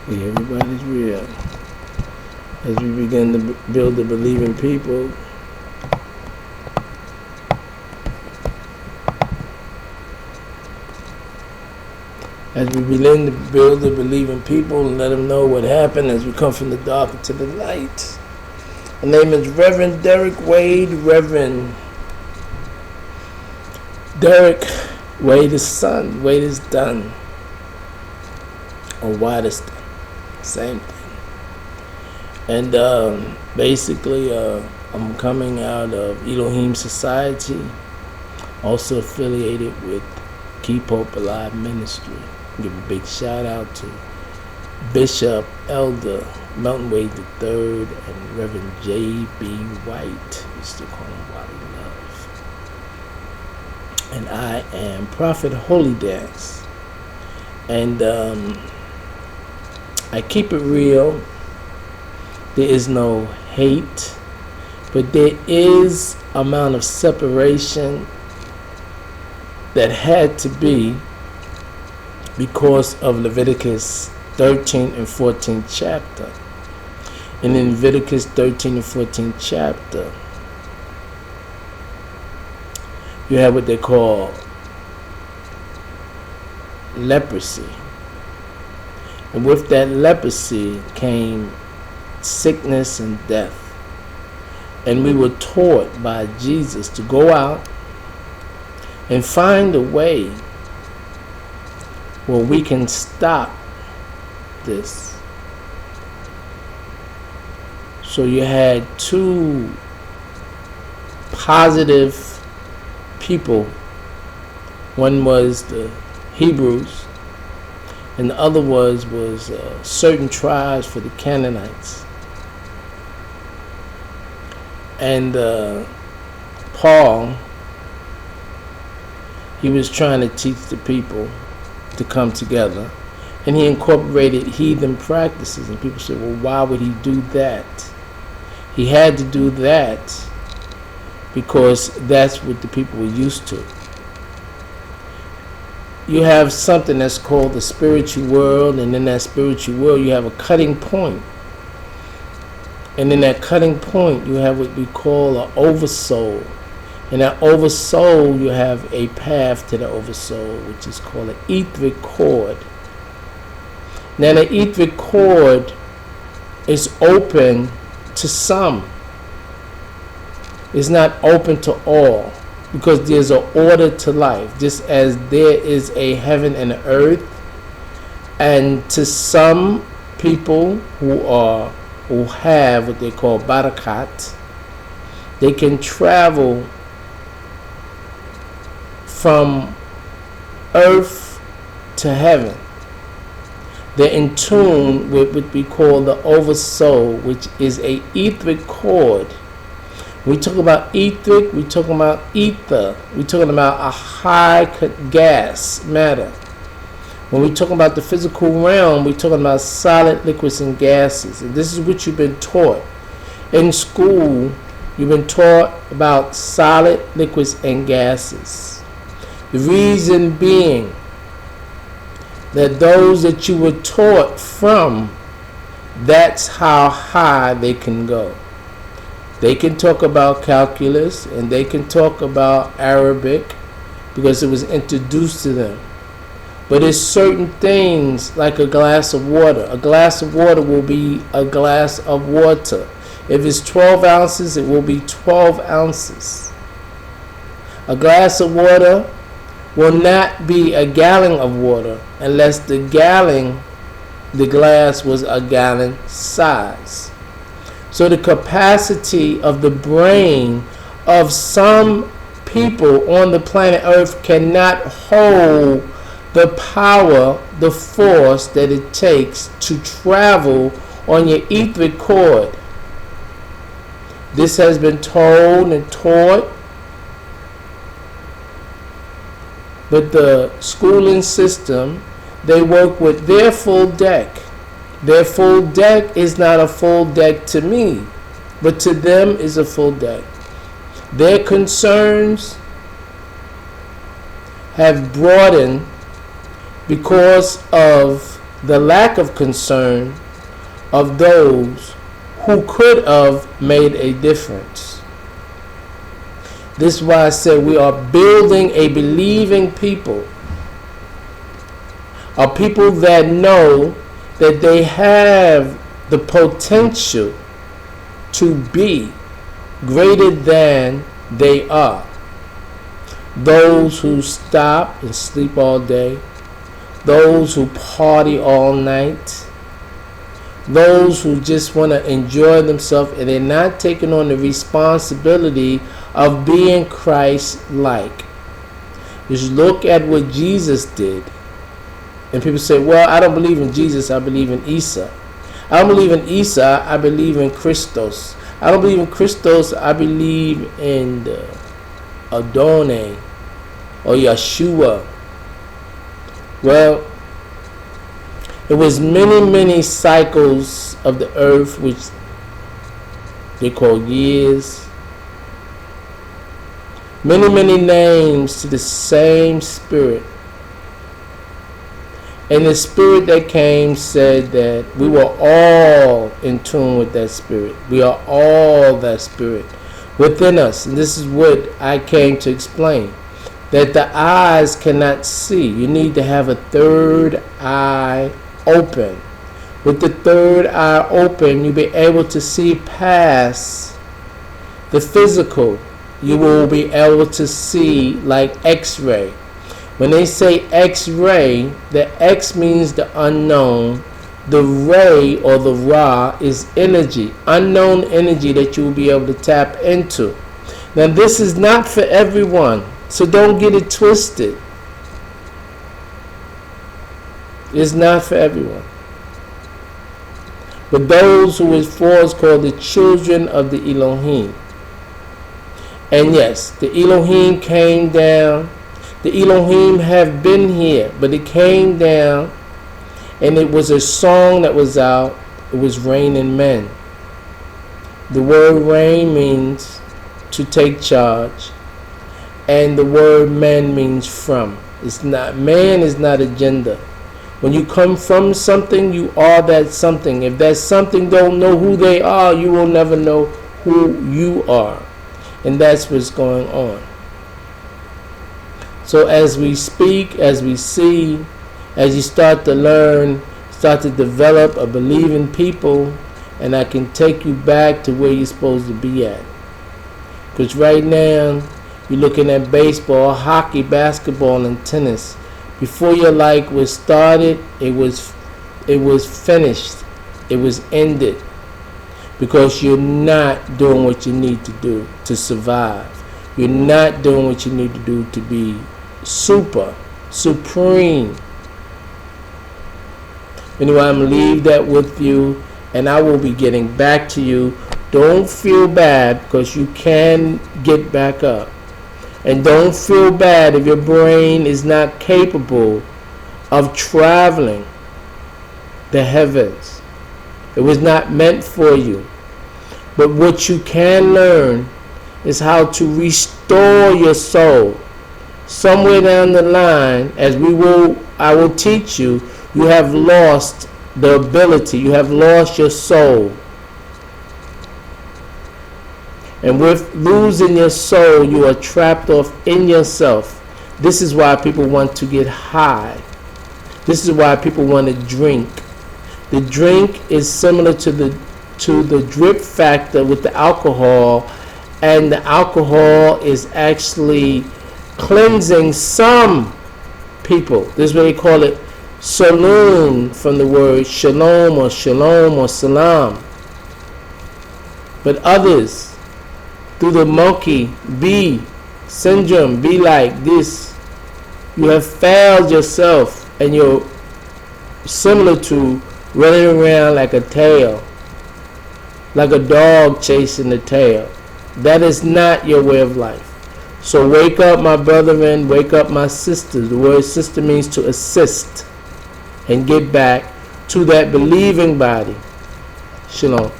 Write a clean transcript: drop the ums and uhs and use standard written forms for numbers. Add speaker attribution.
Speaker 1: Yeah, everybody's real. As we begin to build the believing people, as we begin to build the believing people and let them know what happened as we come from the dark into the light. My name is Reverend Derek Wade. Reverend Derek Wade is son. Wade is done. Or Wade is done. Same thing. And basically, I'm coming out of Elohim Society, also affiliated with Keep Hope Alive Ministry. Give a big shout out to Bishop Elder Melton Wade III and Reverend J.B. White. We still call him Wally Love. And I am Prophet Holy Dance. And I keep it real. There is no hate, but there is amount of separation that had to be because of Leviticus 13 and 14 chapter. And in Leviticus 13 and 14 chapter, you have what they call leprosy. And with that leprosy came sickness and death. And we were taught by Jesus to go out and find a way where we can stop this. So you had two positive people. One was the Hebrews, and the other was certain tribes for the Canaanites. And Paul, he was trying to teach the people to come together, and he incorporated heathen practices. And people said, well, why would he do that? He had to do that because that's what the people were used to. You have something that's called the spiritual world, and in that spiritual world you have a cutting point. And in that cutting point, you have what we call an oversoul. In that oversoul, you have a path to the oversoul, which is called an etheric cord. Now, the etheric cord is open to some. It's not open to all, because there's an order to life, just as there is a heaven and an earth. And to some people who have what they call barakat, they can travel from earth to heaven. They're in tune with what we call the oversoul, which is a etheric cord. We talk about etheric, we talk about ether, we talking about a high gas matter. When we talk about the physical realm, we're talking about solid, liquids, and gases. And this is what you've been taught. In school, you've been taught about solid, liquids, and gases. The reason being that those that you were taught from, that's how high they can go. They can talk about calculus, and they can talk about Arabic because it was introduced to them. But it's certain things like a glass of water. A glass of water will be a glass of water. If it's 12 ounces, it will be 12 ounces. A glass of water will not be a gallon of water unless the glass was a gallon size. So the capacity of the brain of some people on the planet Earth cannot hold the power, the force that it takes to travel on your etheric cord. This has been told and taught, but the schooling system, they work with their full deck. Their full deck is not a full deck to me, but to them is a full deck. Their concerns have broadened because of the lack of concern of those who could have made a difference. This is why I said we are building a believing people. A people that know that they have the potential to be greater than they are. Those who stop and sleep all day, those who party all night, those who just want to enjoy themselves and they're not taking on the responsibility of being Christ-like. Just look at what Jesus did. And people say, well, I don't believe in Jesus, I believe in Isa. I don't believe in Isa, I believe in Christos. I don't believe in Christos, I believe in Adonai or Yeshua. Well, it was many cycles of the earth, which they call years. Many names to the same spirit. And the spirit that came said that we were all in tune with that spirit. We are all that spirit within us. And this is what I came to explain. That the eyes cannot see. You need to have a third eye open. With the third eye open, you'll be able to see past the physical. You will be able to see like X-ray. When they say X-ray, the X means the unknown. The ray or the Ra is energy, unknown energy that you will be able to tap into. Now this is not for everyone, so don't get it twisted. It's not for everyone. But those who is for is called the children of the Elohim. And yes, the Elohim came down. The Elohim have been here, but it came down and it was a song that was out. It was raining men. The word rain means to take charge. And the word man means from. It's not, man is not a gender. When you come from something, you are that something. If that something don't know who they are, you will never know who you are. And that's what's going on. So as we speak, as we see, as you start to learn, start to develop a believing people, and I can take you back to where you're supposed to be at. Because right now, you're looking at baseball, hockey, basketball, and tennis. Before your life was started, it was finished. It was ended. Because you're not doing what you need to do to survive. You're not doing what you need to do to be supreme. Anyway, I'm going to leave that with you, and I will be getting back to you. Don't feel bad, because you can get back up. And don't feel bad if your brain is not capable of traveling the heavens. It was not meant for you. But what you can learn is how to restore your soul. Somewhere down the line, I will teach you, you have lost the ability. You have lost your soul. And with losing your soul, you are trapped off in yourself. This is why people want to get high. This is why people want to drink. The drink is similar to the drip factor with the alcohol, and the alcohol is actually cleansing some people. This is what they call it, saloon, from the word shalom or salam. But others, through the monkey bee syndrome, be like this, you have failed yourself, and you're similar to running around like a tail, like a dog chasing the tail. That is not your way of life. So wake up, my brethren, wake up, my sisters. The word sister means to assist, and get back to that believing body. Shalom.